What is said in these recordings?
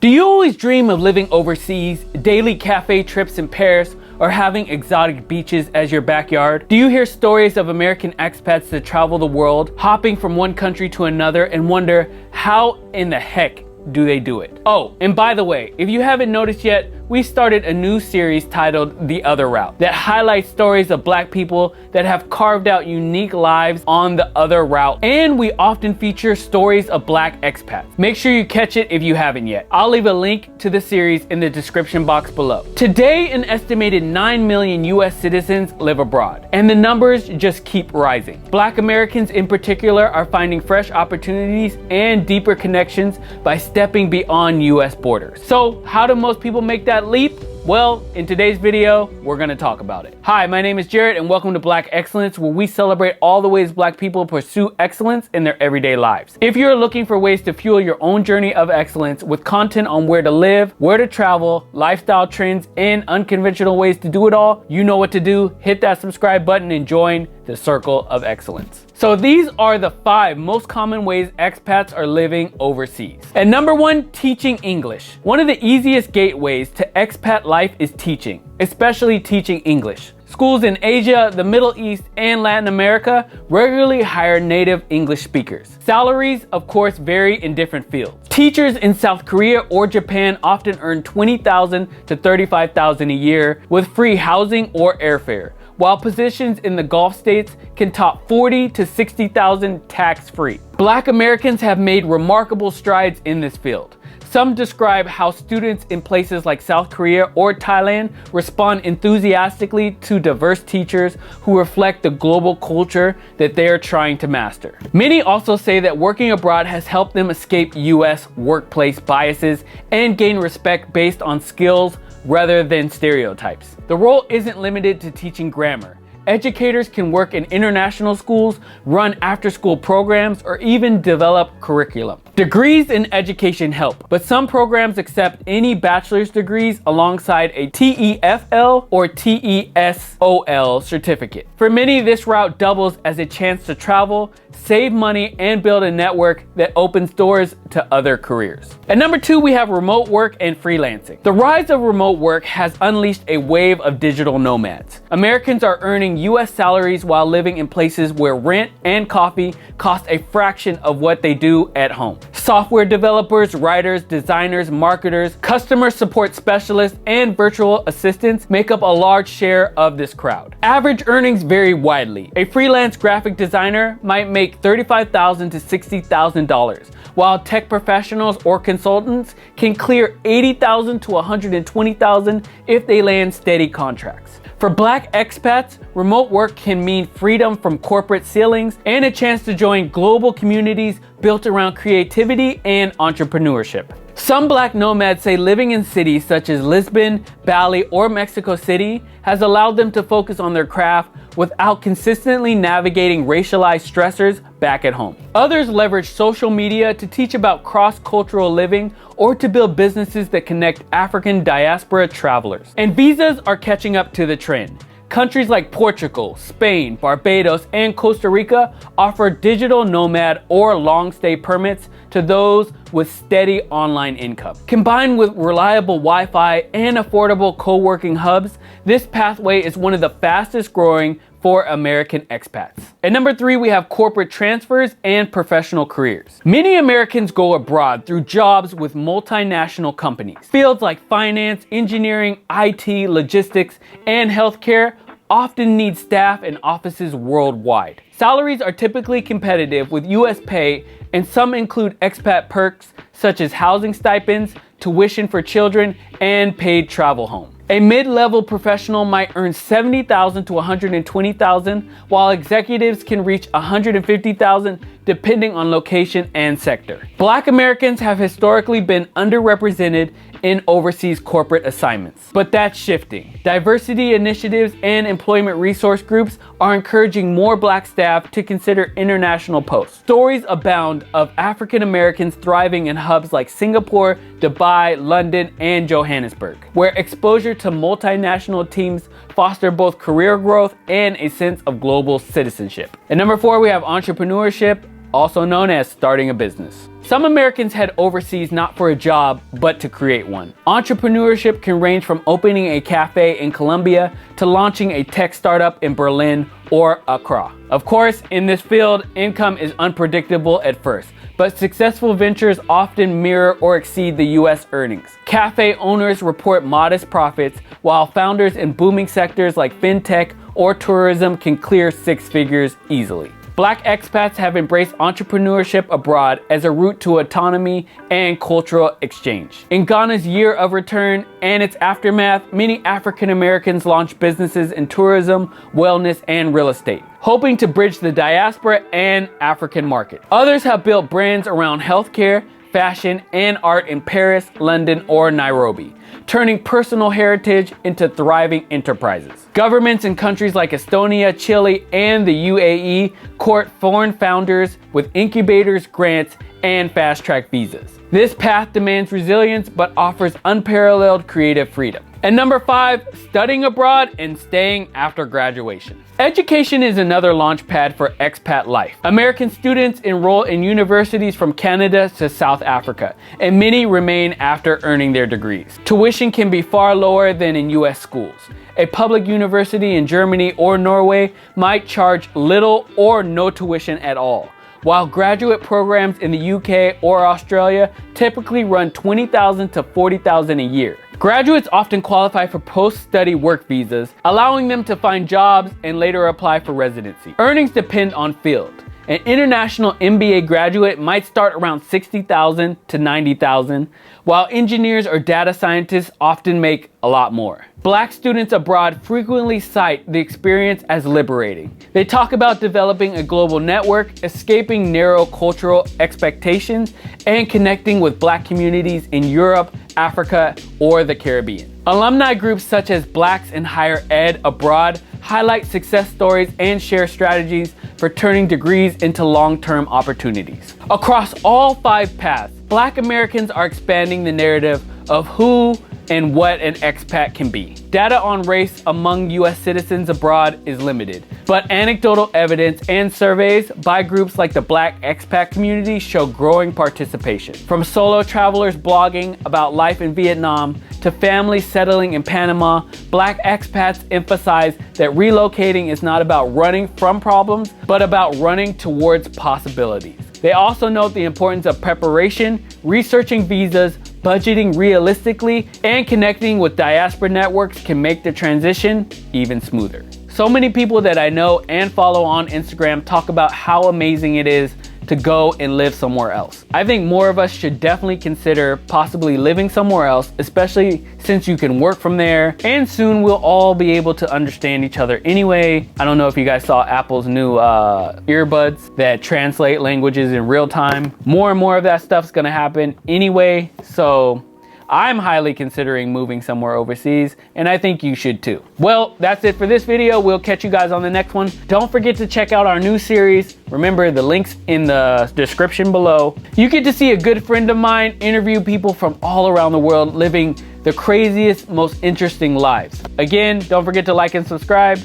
Do you always dream of living overseas, daily cafe trips in Paris, or having exotic beaches as your backyard? Do you hear stories of American expats that travel the world, hopping from one country to another, and wonder how in the heck do they do it? Oh, and by the way, if you haven't noticed yet, we started a new series titled The Other Route that highlights stories of Black people that have carved out unique lives on the other route, and we often feature stories of Black expats. Make sure you catch it if you haven't yet. I'll leave a link to the series in the description box below. Today, an estimated 9 million US citizens live abroad, and the numbers just keep rising. Black Americans in particular are finding fresh opportunities and deeper connections by stepping beyond US borders. So how do most people make that leap? Well, in today's video, we're gonna talk about it. Hi, my name is Jared and welcome to Black Excellence, where we celebrate all the ways Black people pursue excellence in their everyday lives. If you're looking for ways to fuel your own journey of excellence with content on where to live, where to travel, lifestyle trends, and unconventional ways to do it all, you know what to do. Hit that subscribe button and join the circle of excellence. So these are the 5 most common ways expats are living overseas. And number 1, teaching English. One of the easiest gateways to expat life is teaching, especially teaching English. Schools in Asia, the Middle East, and Latin America regularly hire native English speakers. Salaries, of course, vary in different fields. Teachers in South Korea or Japan often earn $20,000 to $35,000 a year with free housing or airfare, while positions in the Gulf states can top $40,000 to $60,000 tax-free. Black Americans have made remarkable strides in this field. Some describe how students in places like South Korea or Thailand respond enthusiastically to diverse teachers who reflect the global culture that they are trying to master. Many also say that working abroad has helped them escape US workplace biases and gain respect based on skills rather than stereotypes. The role isn't limited to teaching grammar. Educators can work in international schools, run after-school programs, or even develop curriculum. Degrees in education help, but some programs accept any bachelor's degrees alongside a TEFL or TESOL certificate. For many, this route doubles as a chance to travel, save money, and build a network that opens doors to other careers. At number 2, we have remote work and freelancing. The rise of remote work has unleashed a wave of digital nomads. Americans are earning US salaries while living in places where rent and coffee cost a fraction of what they do at home. Software developers, writers, designers, marketers, customer support specialists, and virtual assistants make up a large share of this crowd. Average earnings vary widely. A freelance graphic designer might make $35,000 to $60,000, while tech professionals or consultants can clear $80,000 to $120,000 if they land steady contracts. For Black expats, remote work can mean freedom from corporate ceilings and a chance to join global communities built around creativity and entrepreneurship. Some Black nomads say living in cities such as Lisbon, Bali, or Mexico City has allowed them to focus on their craft without consistently navigating racialized stressors back at home. Others leverage social media to teach about cross-cultural living or to build businesses that connect African diaspora travelers. And visas are catching up to the trend. Countries like Portugal, Spain, Barbados, and Costa Rica offer digital nomad or long stay permits to those with steady online income. Combined with reliable Wi-Fi and affordable co-working hubs, this pathway is one of the fastest growing for American expats. At number 3, we have corporate transfers and professional careers. Many Americans go abroad through jobs with multinational companies. Fields like finance, engineering, IT, logistics, and healthcare often need staff in offices worldwide. Salaries are typically competitive with US pay, and some include expat perks such as housing stipends, tuition for children, and paid travel home. A mid-level professional might earn $70,000 to $120,000, while executives can reach $150,000 depending on location and sector. Black Americans have historically been underrepresented in overseas corporate assignments, but that's shifting. Diversity initiatives and employment resource groups are encouraging more Black staff to consider international posts. Stories abound of African Americans thriving in hubs like Singapore, Dubai, London, and Johannesburg, where exposure to multinational teams foster both career growth and a sense of global citizenship. At number 4, we have entrepreneurship also known as starting a business. Some Americans head overseas not for a job, but to create one. Entrepreneurship can range from opening a cafe in Colombia to launching a tech startup in Berlin or Accra. Of course, in this field, income is unpredictable at first, but successful ventures often mirror or exceed the US earnings. Cafe owners report modest profits, while founders in booming sectors like fintech or tourism can clear six figures easily. Black expats have embraced entrepreneurship abroad as a route to autonomy and cultural exchange. In Ghana's year of return and its aftermath, many African Americans launched businesses in tourism, wellness, and real estate, hoping to bridge the diaspora and African market. Others have built brands around healthcare, fashion, and art in Paris, London, or Nairobi, turning personal heritage into thriving enterprises. Governments in countries like Estonia, Chile, and the UAE court foreign founders with incubators, grants, and fast-track visas. This path demands resilience but offers unparalleled creative freedom. And number 5, studying abroad and staying after graduation. Education is another launch pad for expat life. American students enroll in universities from Canada to South Africa, and many remain after earning their degrees. Tuition can be far lower than in US schools. A public university in Germany or Norway might charge little or no tuition at all, while graduate programs in the UK or Australia typically run $20,000 to $40,000 a year. Graduates often qualify for post-study work visas, allowing them to find jobs and later apply for residency. Earnings depend on field. An international MBA graduate might start around $60,000 to $90,000, while engineers or data scientists often make a lot more. Black students abroad frequently cite the experience as liberating. They talk about developing a global network, escaping narrow cultural expectations, and connecting with Black communities in Europe, Africa, or the Caribbean. Alumni groups such as Blacks in Higher Ed Abroad highlight success stories and share strategies for turning degrees into long-term opportunities. Across all 5 paths, Black Americans are expanding the narrative of who and what an expat can be. Data on race among US citizens abroad is limited, but anecdotal evidence and surveys by groups like the Black expat community show growing participation. From solo travelers blogging about life in Vietnam to families settling in Panama, Black expats emphasize that relocating is not about running from problems, but about running towards possibilities. They also note the importance of preparation, researching visas, budgeting realistically, and connecting with diaspora networks can make the transition even smoother. So many people that I know and follow on Instagram talk about how amazing it is to go and live somewhere else. I think more of us should definitely consider possibly living somewhere else, especially since you can work from there, and soon we'll all be able to understand each other anyway. I don't know if you guys saw Apple's new earbuds that translate languages in real time. More and more of that stuff's gonna happen anyway, so I'm highly considering moving somewhere overseas, and I think you should too. Well, that's it for this video. We'll catch you guys on the next one. Don't forget to check out our new series. Remember, the link's in the description below. You get to see a good friend of mine interview people from all around the world living the craziest, most interesting lives. Again, don't forget to like and subscribe,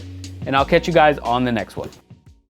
and I'll catch you guys on the next one.